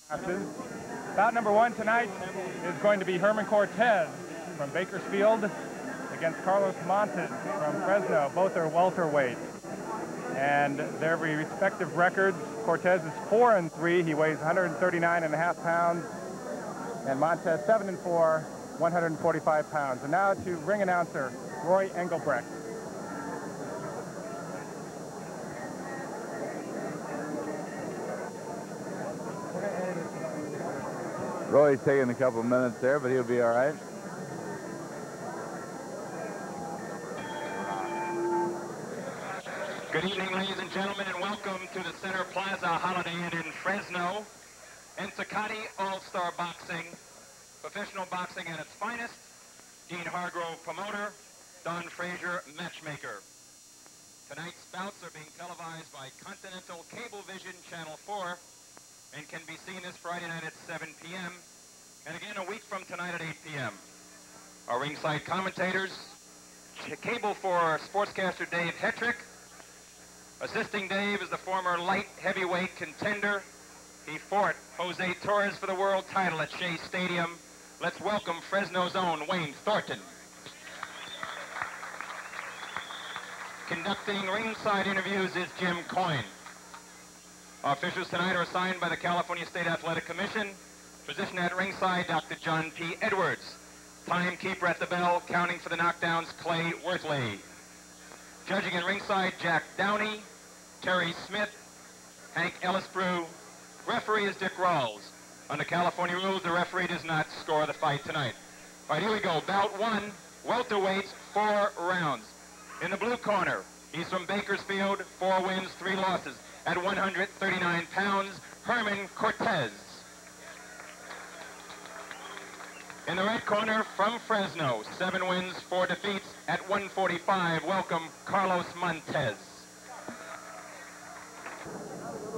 Bout number 1 tonight is going to be Herman Cortez from Bakersfield against Carlos Montes from Fresno. Both are welterweights. And their respective records, Cortez is 4-3. He weighs 139.5 pounds. And Montes 7-4, 145 pounds. And now to ring announcer, Roy Engelbrecht. Roy's taking a couple of minutes there, but he'll be all right. Good evening, ladies and gentlemen, and welcome to the Center Plaza Holiday Inn in Fresno. Entzacati All-Star Boxing, professional boxing at its finest. Dean Hargrove, promoter. Don Frazier, matchmaker. Tonight's bouts are being televised by Continental Cablevision, Channel 4, and can be seen this Friday night at 7 p.m. and again a week from tonight at 8 p.m. Our ringside commentators, Cable 4 sportscaster Dave Hetrick. Assisting Dave is the former light heavyweight contender. He fought Jose Torres for the world title at Shea Stadium. Let's welcome Fresno's own Wayne Thornton. Conducting ringside interviews is Jim Coyne. Our officials tonight are assigned by the California State Athletic Commission. Physician at ringside, Dr. John P. Edwards. Timekeeper at the bell, counting for the knockdowns, Clay Worthley. Judging at ringside, Jack Downey, Terry Smith, Hank Ellisbrew. Referee is Dick Rawls. Under California rules, the referee does not score the fight tonight. All right, here we go. Bout 1, welterweights, 4 rounds. In the blue corner, he's from Bakersfield, 4 wins, 3 losses. At 139 pounds, Herman Cortez. In the red corner, from Fresno, 7 wins, 4 defeats. At 145, welcome Carlos Montes.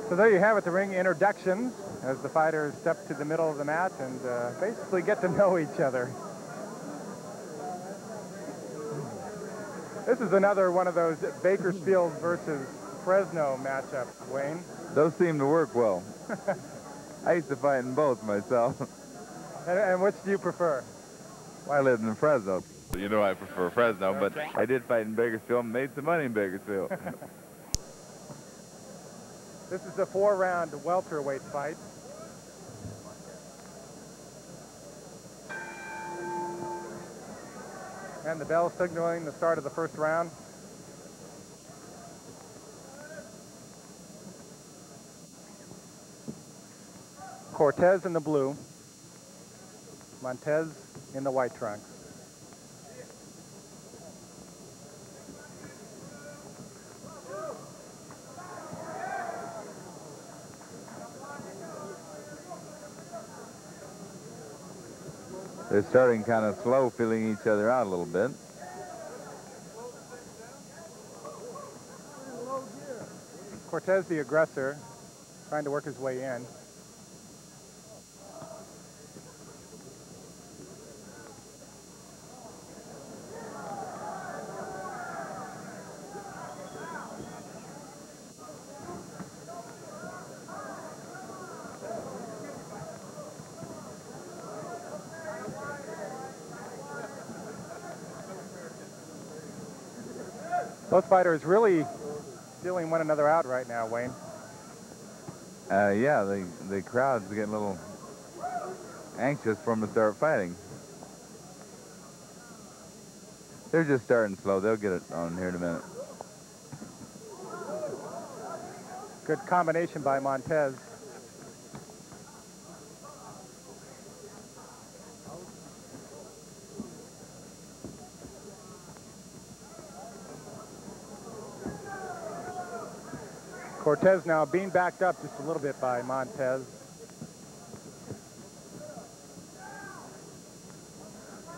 So there you have it, the ring introductions, as the fighters step to the middle of the mat and basically get to know each other. This is another one of those Bakersfield versus Fresno matchups, Wayne. Those seem to work well. I used to fight in both myself. And which do you prefer? Well, I lived in Fresno. You know I prefer Fresno, but I did fight in Bakersfield and made some money in Bakersfield. This is a 4-round welterweight fight. And the bell signaling the start of the first round. Cortez in the blue, Montes in the white trunks. They're starting kind of slow, feeling each other out a little bit. Cortez, the aggressor, trying to work his way in. Both fighters really feeling one another out right now, Wayne. Yeah, the crowd's getting a little anxious for them to start fighting. They're just starting slow. They'll get it on here in a minute. Good combination by Montes. Cortez now being backed up just a little bit by Montes.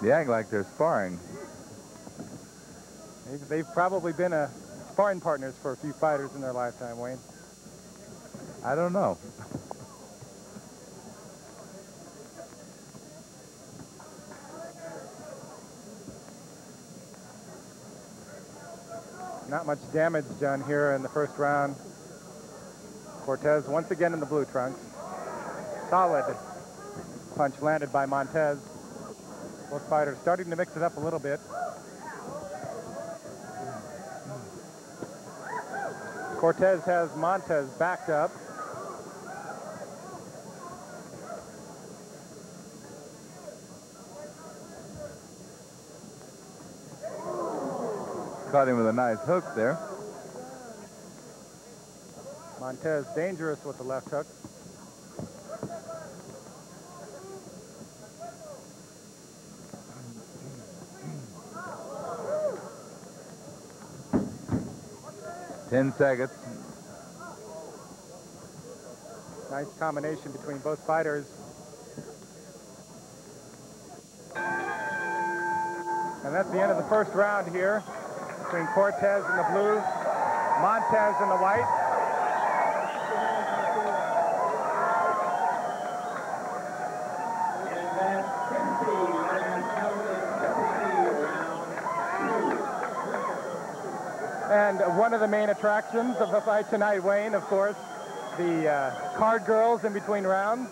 They act like they're sparring. They've probably been sparring partners for a few fighters in their lifetime, Wayne. I don't know. Not much damage done here in the first round. Cortez once again in the blue trunks. solid punch landed by Montes. Both fighters starting to mix it up a little bit. Cortez has Montes backed up. Caught him with a nice hook there. Montes dangerous with the left hook. Ten seconds. Nice combination between both fighters. And that's the end of the first round here between Cortez in the blue, Montes in the white. And one of the main attractions of the fight tonight, Wayne, of course, the card girls in between rounds.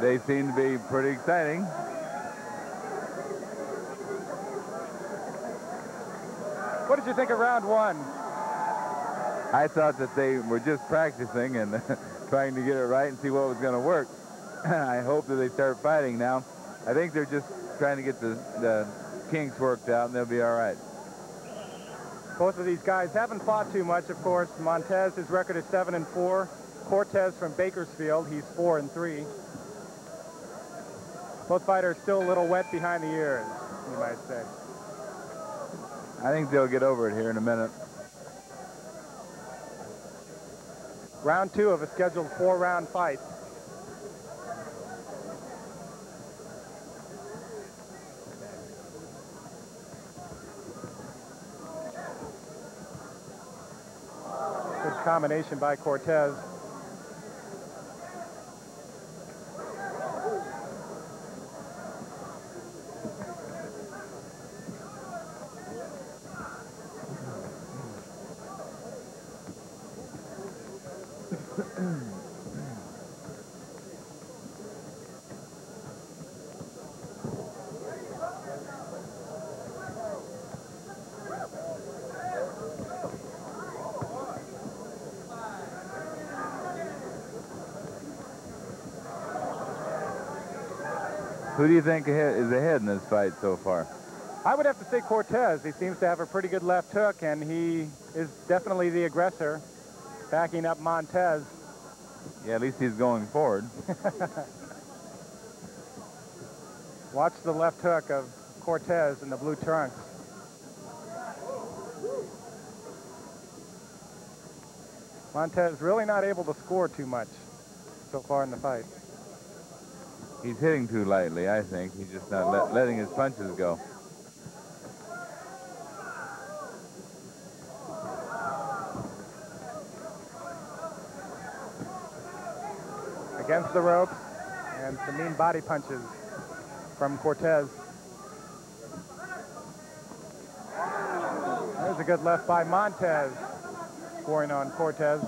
They seem to be pretty exciting. What did you think of round one? I thought that they were just practicing and trying to get it right and see what was going to work. I hope that they start fighting now. I think they're just trying to get the kinks worked out, and they'll be all right. Both of these guys haven't fought too much, of course. Montes, his record is 7-4. Cortez from Bakersfield, he's 4-3. Both fighters still a little wet behind the ears, you might say. I think they'll get over it here in a minute. Round two of a scheduled 4-round fight. Good combination by Cortez. Who do you think is ahead in this fight so far? I would have to say Cortez. He seems to have a pretty good left hook, and he is definitely the aggressor, backing up Montes. Yeah, at least he's going forward. Watch the left hook of Cortez in the blue trunks. Montes really not able to score too much so far in the fight. He's hitting too lightly, I think. He's just not letting his punches go. Against the ropes, and some mean body punches from Cortez. There's a good left by Montes, scoring on Cortez.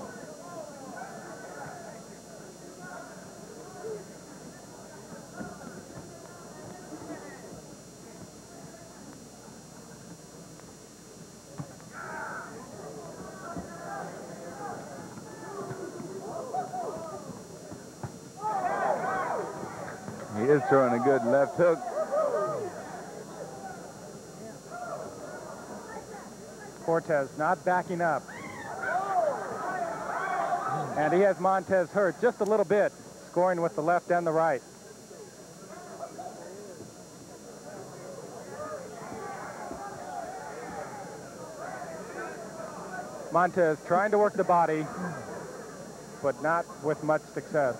He is throwing a good left hook. Cortez not backing up. And he has Montes hurt just a little bit, scoring with the left and the right. Montes trying to work the body, but not with much success.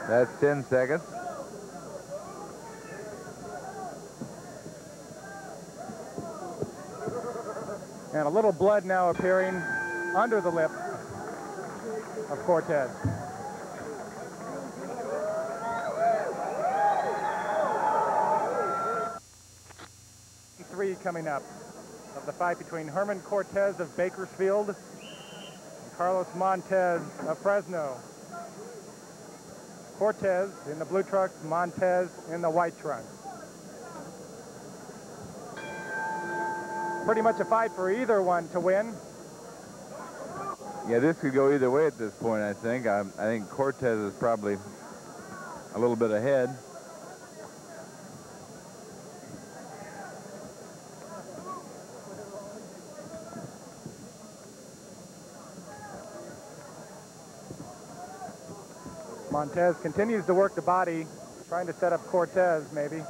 That's 10 seconds. And a little blood now appearing under the lip of Cortez. round coming up of the fight between Herman Cortez of Bakersfield and Carlos Montes of Fresno. Cortez in the blue trunks, Montes in the white trunks. Pretty much a fight for either one to win. Yeah, this could go either way at this point, I think. I think Cortez is probably a little bit ahead. Montes continues to work the body, trying to set up Cortez, maybe.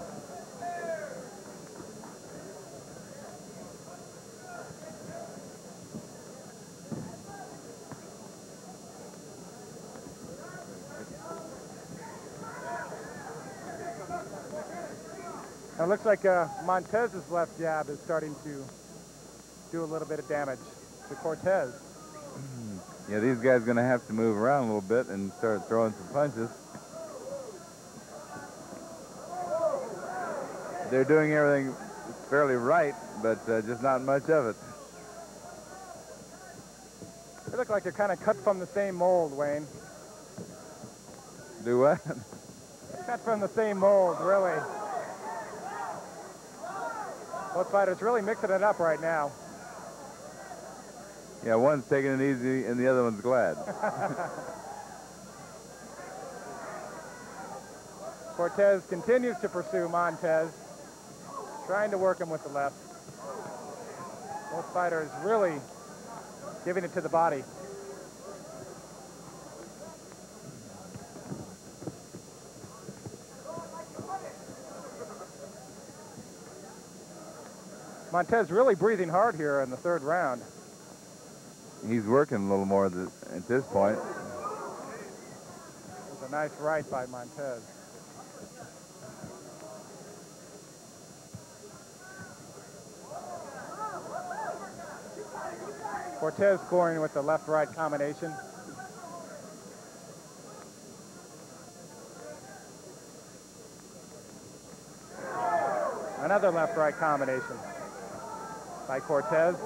Now it looks like Montez's left jab is starting to do a little bit of damage to Cortez. Yeah, these guys are going to have to move around a little bit and start throwing some punches. They're doing everything fairly right, but just not much of it. They look like they're kind of cut from the same mold, Wayne. Do what? Cut from the same mold, really. Both fighters really mixing it up right now. Yeah, one's taking it easy and the other one's glad. Cortez continues to pursue Montes, trying to work him with the left. Both fighters really giving it to the body. Montes really breathing hard here in the third round. He's working a little more at this point. It was a nice right by Montes. Cortez scoring with the left-right combination. Another left-right combination by Cortez.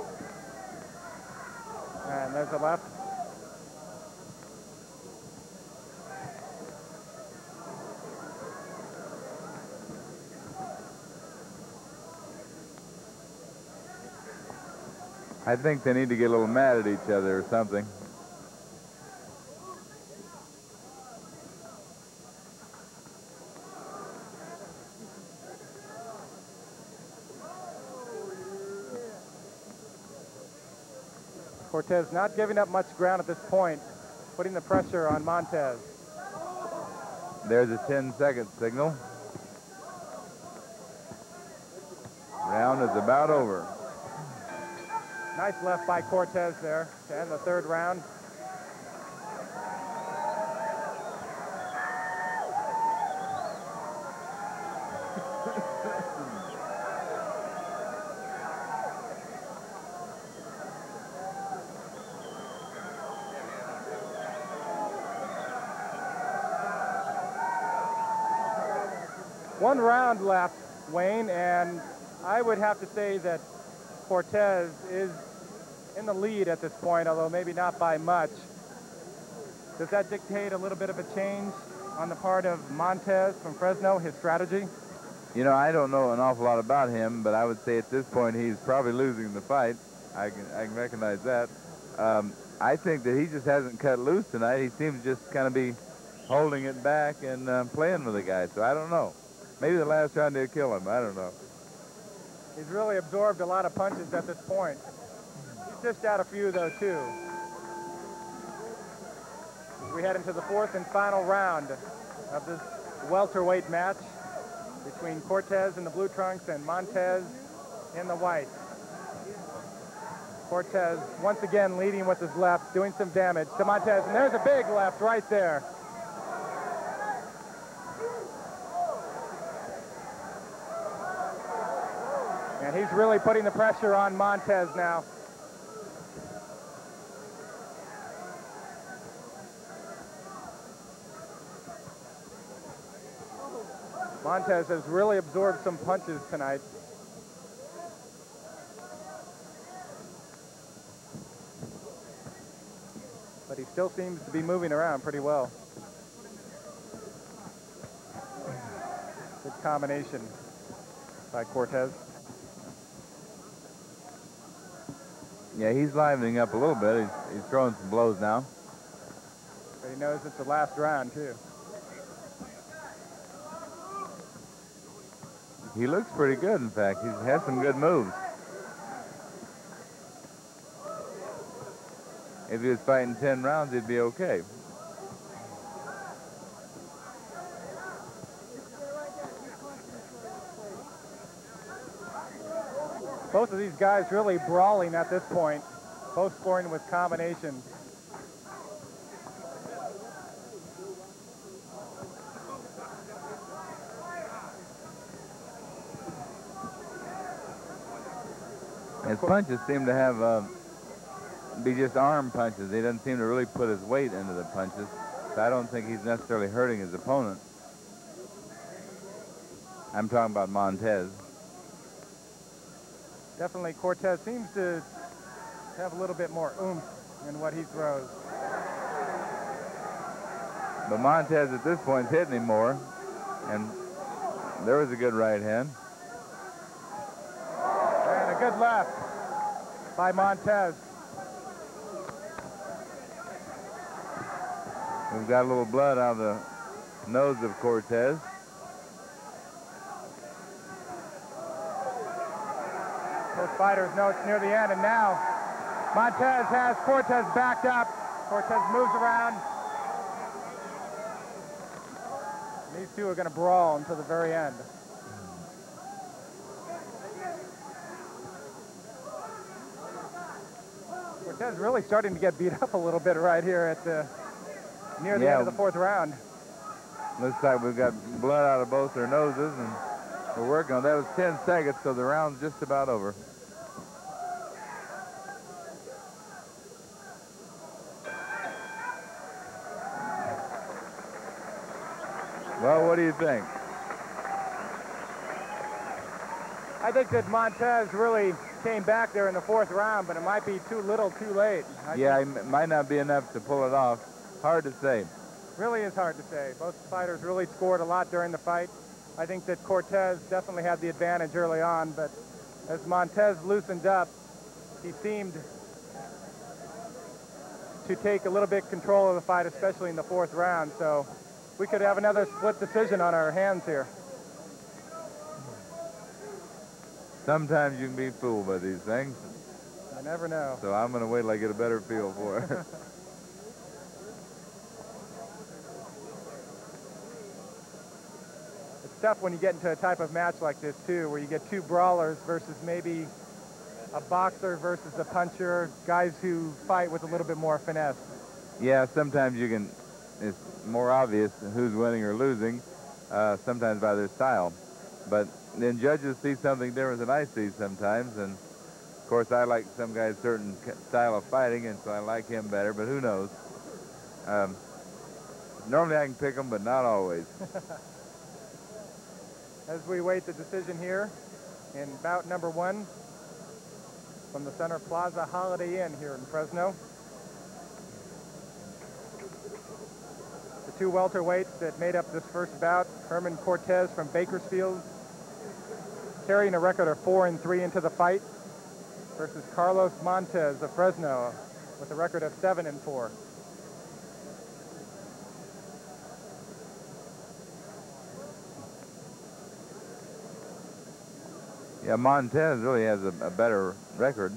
And there's a left. I think they need to get a little mad at each other or something. Cortez not giving up much ground at this point, putting the pressure on Montes. There's a 10-second signal. Round is about over. Nice left by Cortez there to end the third round. One round left, Wayne, and I would have to say that Cortez is in the lead at this point, although maybe not by much. Does that dictate a little bit of a change on the part of Montes from Fresno, his strategy? You know, I don't know an awful lot about him, but I would say at this point he's probably losing the fight. I can recognize that. I think that he just hasn't cut loose tonight. He seems to just kind of be holding it back and playing with the guy, so I don't know. Maybe the last round did kill him. I don't know. He's really absorbed a lot of punches at this point. He's dished out a few, though, too. As we head into the fourth and final round of this welterweight match between Cortez in the blue trunks and Montes in the white. Cortez once again leading with his left, doing some damage to Montes, and there's a big left right there. And he's really putting the pressure on Montes now. Montes has really absorbed some punches tonight. still seems to be moving around pretty well. Good combination by Cortez. Yeah, he's livening up a little bit. He's throwing some blows now. But he knows it's the last round, too. He looks pretty good, in fact. He has some good moves. If he was fighting 10 rounds, he'd be okay. Both of these guys really brawling at this point, both scoring with combinations. His punches seem to have be just arm punches. He doesn't seem to really put his weight into the punches. So I don't think he's necessarily hurting his opponent. I'm talking about Montes. Definitely Cortez seems to have a little bit more oomph in what he throws. But Montes at this point is hitting him more. And there was a good right hand. And a good left by Montes. We've got a little blood out of the nose of Cortez. Both fighters know it's near the end, and now Montes has Cortez backed up. Cortez moves around. And these two are going to brawl until the very end. Cortez really starting to get beat up a little bit right here at the near the end of the fourth round. Looks like we've got blood out of both their noses, and we're working on that. It was 10 seconds, so the round's just about over. Well, what do you think? I think that Montes really came back there in the fourth round, but it might be too little, too late. Yeah, it might not be enough to pull it off. Hard to say. Really is hard to say. Both fighters really scored a lot during the fight. I think that Cortez definitely had the advantage early on, but as Montes loosened up, he seemed to take a little bit control of the fight, especially in the fourth round. So we could have another split decision on our hands here. Sometimes you can be fooled by these things. I never know. So I'm going to wait till I get a better feel for it. It's tough when you get into a type of match like this, too, where you get two brawlers versus maybe a boxer versus a puncher, guys who fight with a little bit more finesse. Yeah, sometimes you can, it's more obvious who's winning or losing, sometimes by their style. But then judges see something different than I see sometimes, and of course I like some guy's certain style of fighting, and so I like him better, but who knows. Normally I can pick them, but not always. As we wait the decision here in bout number one from the Center Plaza Holiday Inn here in Fresno. The two welterweights that made up this first bout, Herman Cortez from Bakersfield, carrying a record of 4-3 into the fight, versus Carlos Montes of Fresno with a record of 7-4. Yeah, Montes really has a better record.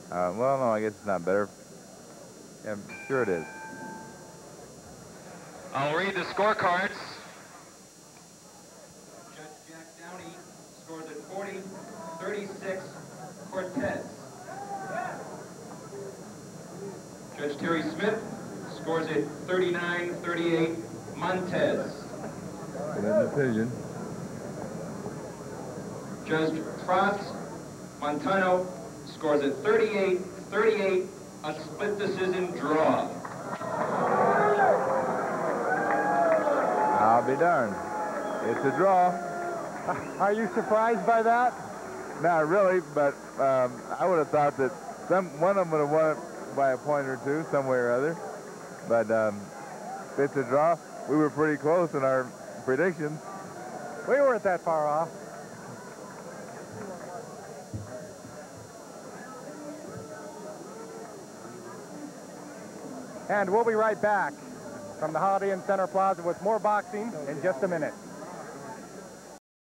Well, no, I guess it's not better. Yeah, sure it is. I'll read the scorecards. Judge Jack Downey scores at 40-36, Cortez. Judge Terry Smith scores at 39-38, Montes. Good decision. Judge Franz Montano scores at 38-38, a split decision draw. I'll be darned. It's a draw. Are you surprised by that? Not really, but I would have thought that one of them would have won it by a point or two, some way or other. But it's a draw. We were pretty close in our predictions. We weren't that far off. And we'll be right back from the Holiday Inn Center Plaza with more boxing in just a minute.